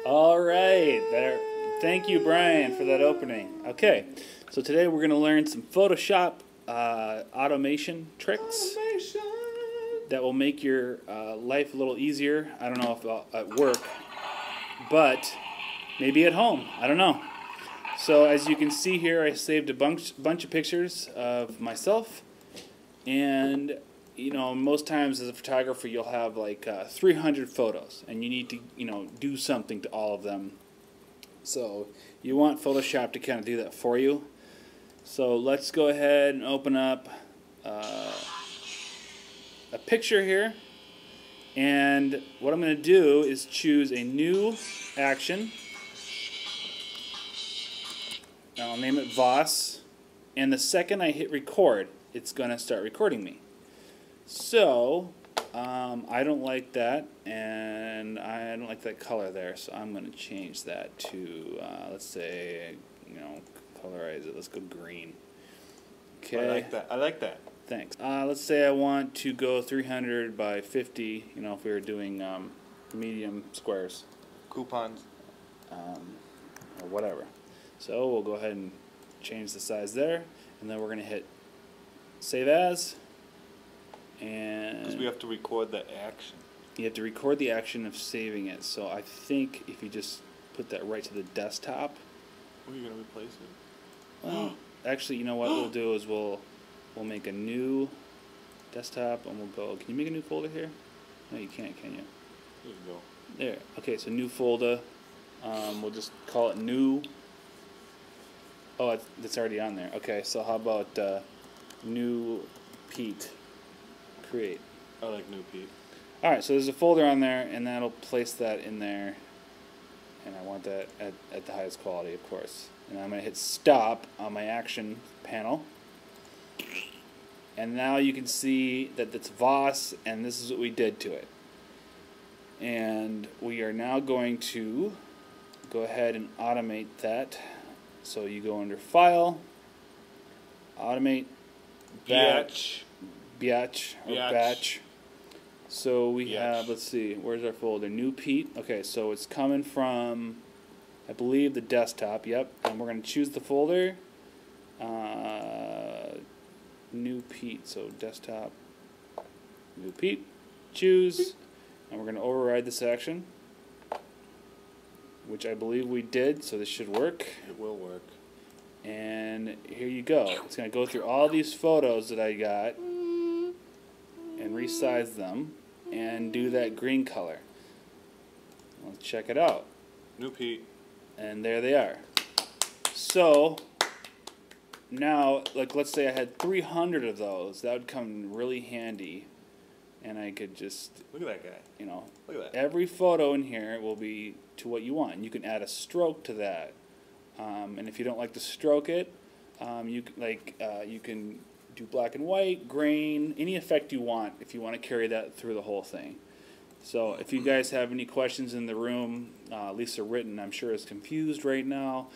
All right, there. Thank you, Brian, for that opening. Okay, so today we're going to learn some Photoshop automation tricks that will make your life a little easier. I don't know if at work, but maybe at home. I don't know. So as you can see here, I saved a bunch of pictures of myself, and you know, most times as a photographer you'll have like 300 photos, and you need to, you know, do something to all of them. So you want Photoshop to kind of do that for you. So let's go ahead and open up a picture here, and what I'm going to do is choose a new action. I'll name it Voss, and the second I hit record, it's going to start recording me. So I don't like that, and I don't like that color there, so I'm going to change that to let's say, you know, colorize it. Let's go green. Okay. I like that. I like that. Thanks. Let's say I want to go 300 by 50. You know, if we were doing medium squares. Coupons. Or whatever. So we'll go ahead and change the size there, and then we're going to hit Save As. And because we have to record the action. You have to record the action of saving it. So I think if you just put that right to the desktop. Are you going to replace it? Well, actually, you know what we'll do is we'll make a new desktop, and we'll go. Can you make a new folder here? No, you can't, can you? There you go. There. Okay, so new folder. We'll just call it new. Oh, it's already on there. Okay, so how about new Pete? Create. I like new Pete. Alright, so there's a folder on there, and that'll place that in there. And I want that at the highest quality, of course. And I'm going to hit stop on my action panel. And now you can see that it's Voss, and this is what we did to it. And we are now going to go ahead and automate that. So you go under File, Automate, Batch. Batch. So we have, let's see, where's our folder? New Pete. Okay, so it's coming from, I believe, the desktop. Yep. And we're going to choose the folder. New Pete. So desktop. New Pete. Choose. And we're going to override this action, which I believe we did. So this should work. It will work. And here you go. It's going to go through all these photos that I got and resize them and do that green color. Let's check it out. New Pete. And there they are. So now, like, let's say I had 300 of those. That would come really handy, and I could just, look at that guy. You know, look at that. Every photo in here will be to what you want. You can add a stroke to that, and if you don't like to stroke it, you can do black and white, grain, any effect you want if you want to carry that through the whole thing. So if you guys have any questions in the room, Lisa Ritten, I'm sure, is confused right now.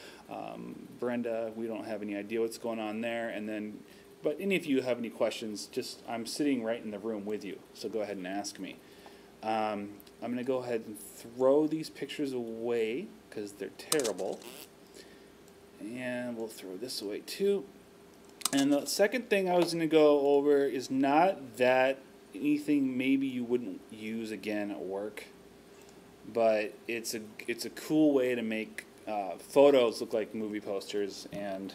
Brenda, we don't have any idea what's going on there. And then, but any of you have any questions, just, I'm sitting right in the room with you, so go ahead and ask me. I'm going to go ahead and throw these pictures away because they're terrible. And we'll throw this away too. And the second thing I was going to go over is not that anything maybe you wouldn't use again at work, but it's a cool way to make photos look like movie posters. And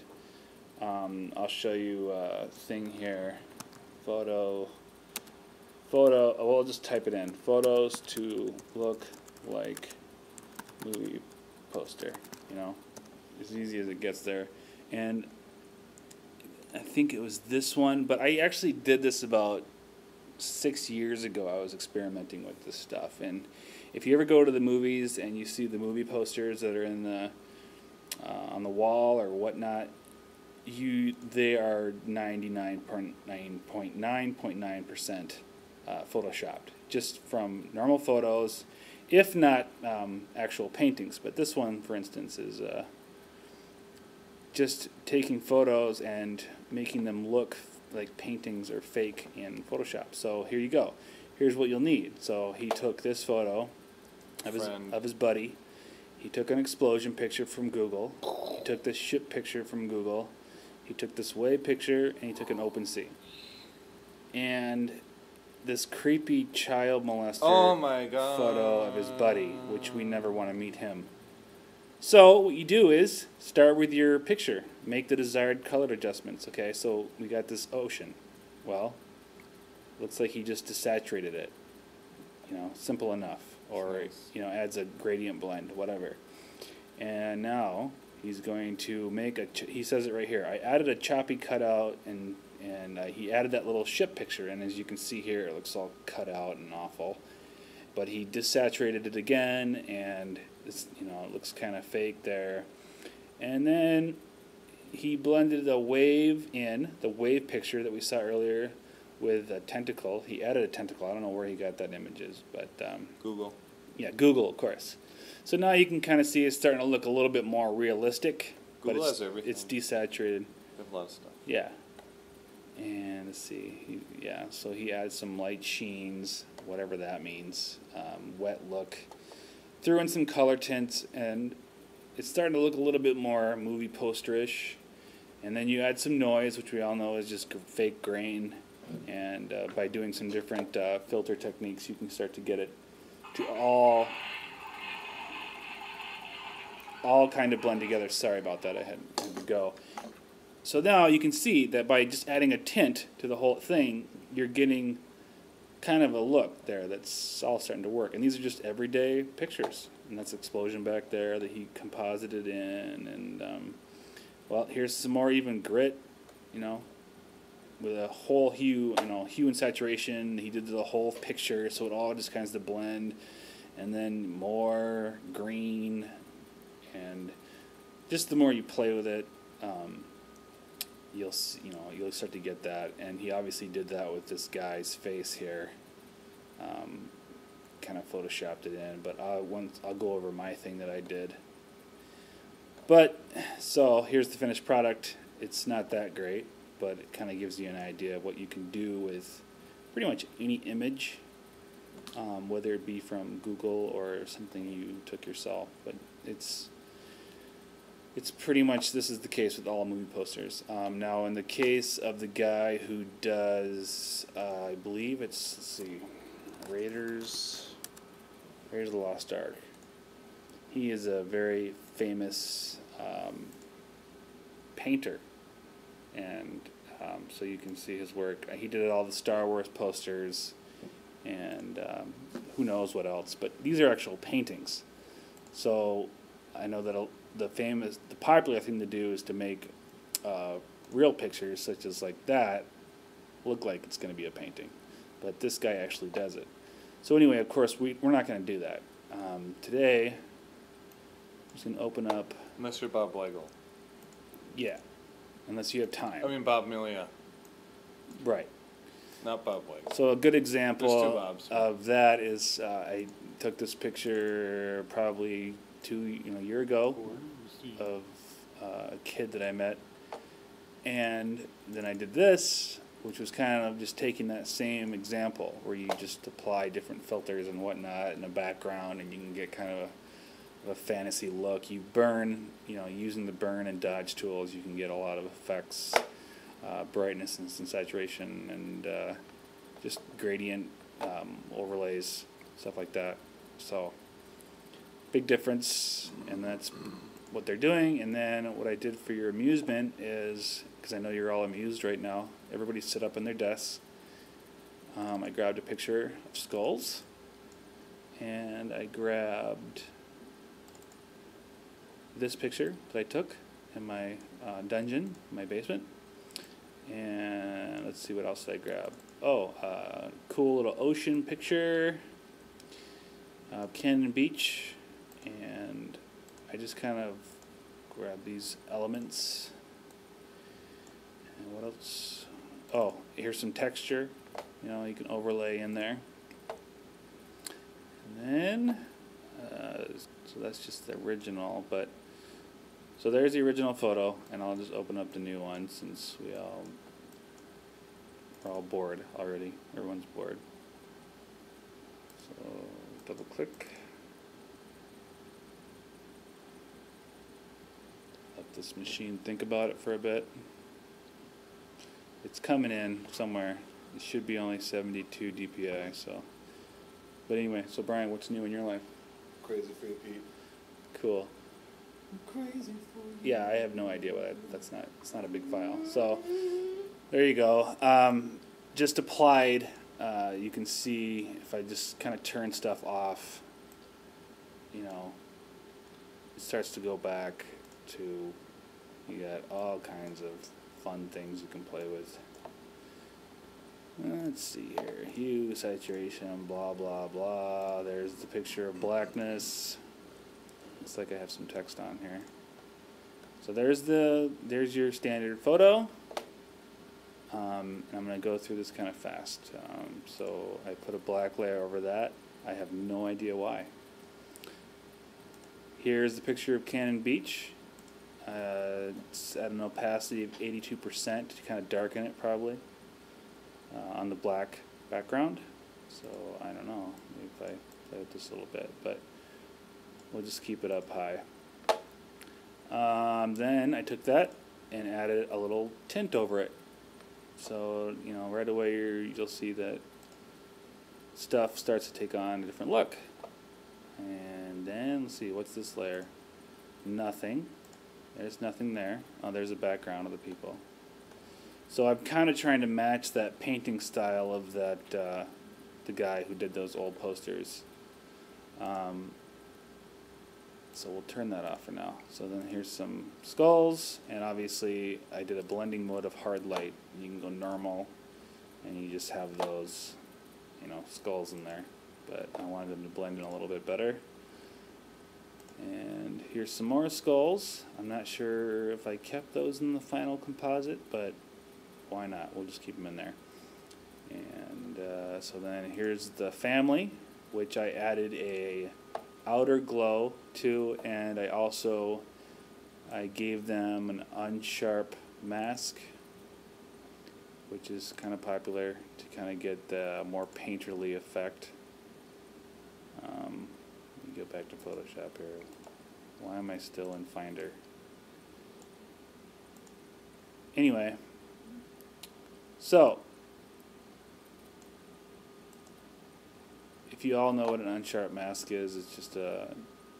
I'll show you a thing here. Photo. Well, I'll just type it in. Photos to look like movie poster. You know, as easy as it gets there. And I think it was this one, but I actually did this about 6 years ago. I was experimenting with this stuff, and if you ever go to the movies and you see the movie posters that are in the on the wall or whatnot, they are 99.9% photoshopped, just from normal photos, if not actual paintings. But this one, for instance, is just taking photos and making them look like paintings or fake in Photoshop. So here you go. Here's what you'll need. So he took this photo of his buddy, He took an explosion picture from Google. He took this ship picture from Google. He took this wave picture, and he took an OpenSea. And this creepy child molester Oh my God. photo of his buddy, which we never want to meet him. So what you do is start with your picture. Make the desired color adjustments. Okay, so we got this ocean. Well, looks like he just desaturated it. You know, simple enough. Or, Nice. you know, adds a gradient blend, whatever. And now he's going to make a, he says it right here, I added a choppy cutout, and he added that little ship picture, and as you can see here, it looks all cut out and awful. But he desaturated it again, and it's, you know, it looks kind of fake there. And then he blended the wave in, the wave picture that we saw earlier, with a tentacle. He added a tentacle. I don't know where he got that images, but Google. yeah, Google, of course. So now you can kind of see it's starting to look a little bit more realistic. Google but has everything. It's desaturated. They have a lot of stuff. Yeah. And let's see. Yeah, so he adds some light sheens, whatever that means. Wet look. Threw in some color tints, and it's starting to look a little bit more movie posterish. And then you add some noise, which we all know is just fake grain. And by doing some different filter techniques, you can start to get it to all kind of blend together. Sorry about that, I had to go. So now you can see that by just adding a tint to the whole thing, you're getting kind of a look there that's all starting to work. And these are just everyday pictures. And that's explosion back there that he composited in. And, well, here's some more even grit, you know, with a whole hue, you know, hue and saturation. He did the whole picture, so it all just kind of blend. And then more green, and just the more you play with it, you'll see, you know, you'll start to get that. And he obviously did that with this guy's face here. Kind of photoshopped it in, but I'll go over my thing that I did. But so here's the finished product. It's not that great, but it kind of gives you an idea of what you can do with pretty much any image, whether it be from Google or something you took yourself. But it's pretty much, this is the case with all movie posters. Now in the case of the guy who does, I believe it's, let's see, Raiders of the Lost Ark. He is a very famous painter, and so you can see his work. He did all the Star Wars posters, and who knows what else, but these are actual paintings. So I know that the popular thing to do is to make real pictures such as like that look like it's going to be a painting, but this guy actually does it. So anyway, of course, we're not going to do that. Today, I'm just going to open up. Unless you're Bob Weigel. Yeah, unless you have time. I mean Bob Milia, Right. not Bob Weigel. So a good There's two example Bobs. of that is I took this picture probably a year ago of a kid that I met, and then I did this, which was kind of just taking that same example where you just apply different filters and whatnot in the background, and you can get kind of a fantasy look. You burn, using the burn and dodge tools, you can get a lot of effects, brightness and saturation, and just gradient overlays, stuff like that. So big difference, and that's what they're doing. And then what I did for your amusement is, because I know you're all amused right now, everybody sit up in their desks. I grabbed a picture of skulls, and I grabbed this picture that I took in my dungeon, my basement. And let's see, what else did I grab? Oh, cool little ocean picture, Cannon Beach, and I just kind of grabbed these elements. And what else? Oh, here's some texture, you can overlay in there. And then, so that's just the original, but, so there's the original photo, and I'll just open up the new one since we're all bored already. Everyone's bored. So double click. let this machine think about it for a bit. It's coming in somewhere. It should be only 72 dpi. So, but anyway, so Brian, what's new in your life? Crazy for you, Pete. Cool. Crazy for you. Yeah, I have no idea what that's not. It's not a big file. So there you go. Just applied. You can see if I just kind of turn stuff off, you know, it starts to go back to, you got all kinds of fun things you can play with. Let's see here, hue, saturation, blah, blah, blah. There's the picture of blackness. Looks like I have some text on here. So there's your standard photo. And I'm going to go through this kind of fast. So I put a black layer over that. I have no idea why. Here's the picture of Cannon Beach. It's at an opacity of 82% to kind of darken it probably on the black background. So I don't know, maybe if I play with this a little bit, but we'll just keep it up high. Then I took that and added a little tint over it. So, you know, right away you'll see that stuff starts to take on a different look. And then, let's see, what's this layer? Nothing. There's nothing there. Oh, there's a background of the people. So I'm kind of trying to match that painting style of that the guy who did those old posters. So we'll turn that off for now. So then here's some skulls, and obviously I did a blending mode of hard light. You can go normal, and you just have those, you know, skulls in there. But I wanted them to blend in a little bit better. And here's some more skulls. I'm not sure if I kept those in the final composite, but why not? We'll just keep them in there. And so then here's the family, which I added a outer glow to, and I gave them an unsharp mask, which is kind of popular to kind of get the more painterly effect. Let me go back to Photoshop here. Why am I still in Finder? Anyway, so if you all know what an unsharp mask is, it's just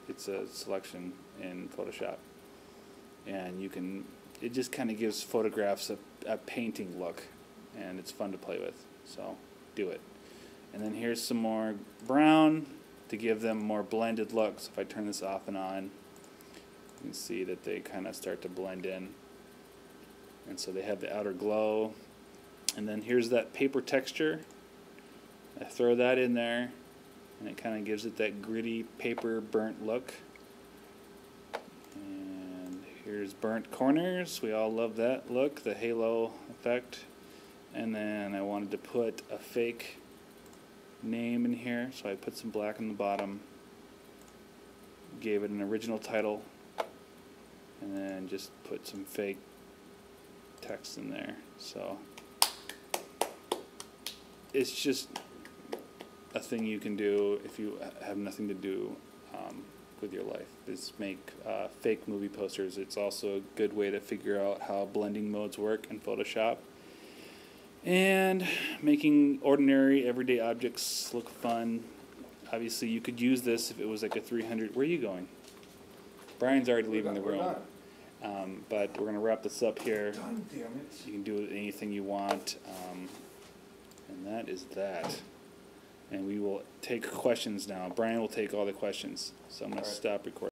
it's a selection in Photoshop, and it just kind of gives photographs a painting look, and it's fun to play with. So do it. And then here's some more brown to give them more blended looks. If I turn this off and on, you can see that they kind of start to blend in, and so they have the outer glow. And then here's that paper texture. I throw that in there, and it kind of gives it that gritty paper burnt look. And here's burnt corners. We all love that look, the halo effect. And then I wanted to put a fake name in here, so I put some black on the bottom, gave it an original title, and then just put some fake text in there. So it's just a thing you can do if you have nothing to do with your life, is make fake movie posters. It's also a good way to figure out how blending modes work in Photoshop, and making ordinary everyday objects look fun. Obviously you could use this if it was like a 300. Where are you going? Brian's already leaving the room. But we're going to wrap this up here. God damn it. You can do anything you want, and that is that. And we will take questions now. Brian will take all the questions, so I'm going to stop recording.